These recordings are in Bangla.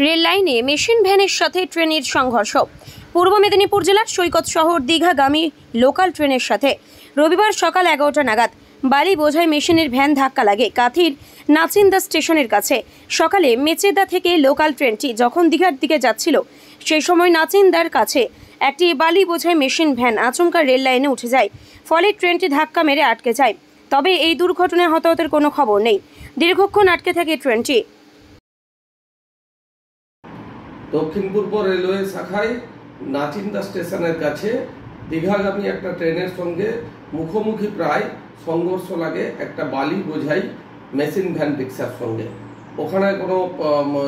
রেল লাইনে মেশিন ভ্যানের সাথে ট্রেনের সংঘর্ষ। পূর্ব মেদিনীপুর জেলার সৈকত শহর দীঘাগামী লোকাল ট্রেনের সাথে রবিবার সকাল 11টা নাগাদ বালি বোঝাই মেশিনের ভ্যান ধাক্কা লাগে কাঁথির নাচিন্দা স্টেশনের কাছে। সকালে মেচেদা থেকে লোকাল ট্রেনটি যখন দীঘার দিকে যাচ্ছিল সেই সময় নাচিন্দার কাছে একটি বালি বোঝাই মেশিন ভ্যান আচমকা রেল লাইনে উঠে যায়, ফলে ট্রেনটি ধাক্কা মেরে আটকে যায়। তবে এই দুর্ঘটনায় হতাহতের কোনো খবর নেই। দীর্ঘক্ষণ আটকে থাকে ট্রেনটি। দক্ষিণ পূর্ব রেলওয়ে শাখায় নাচিন্দা স্টেশনের কাছে দীঘাগামী একটা ট্রেনের সঙ্গে মুখোমুখি প্রায় সংঘর্ষ লাগে একটা বালি বোঝাই মেশিন ভ্যান রিক্সার সঙ্গে। ওখানে কোনো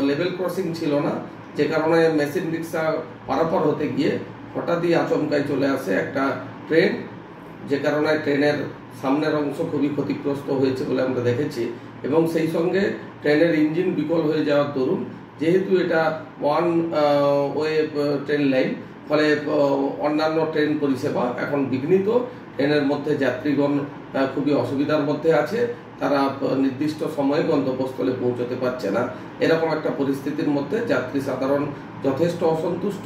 লেভেল ক্রসিং ছিল না, যে কারণে মেশিন রিক্সা পারাপার হতে গিয়ে হঠাৎই আচমকায় চলে আসে একটা ট্রেন, যে কারণে ট্রেনের সামনের অংশ খুবই ক্ষতিগ্রস্ত হয়েছে বলে আমরা দেখেছি। এবং সেই সঙ্গে ট্রেনের ইঞ্জিন বিকল হয়ে যাওয়ার দরুন, যেহেতু এটা ওয়ান ওয়ে ট্রেন লাইন, ফলে অন্যান্য ট্রেন পরিষেবা এখন বিঘ্নিত। ট্রেনের মধ্যে যাত্রীগণ খুবই অসুবিধার মধ্যে আছে, তারা নির্দিষ্ট সময়ে গন্তব্যস্থলে পৌঁছতে পারছে না। এরকম একটা পরিস্থিতির মধ্যে যাত্রী সাধারণ যথেষ্ট অসন্তুষ্ট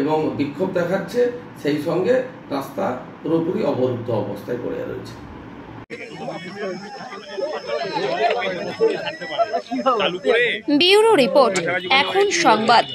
এবং বিক্ষোভ দেখাচ্ছে। সেই সঙ্গে রাস্তা পুরোপুরি অবরুদ্ধ অবস্থায় পড়ে রয়েছে। ব্যুরো রিপোর্ট, এখন সংবাদ।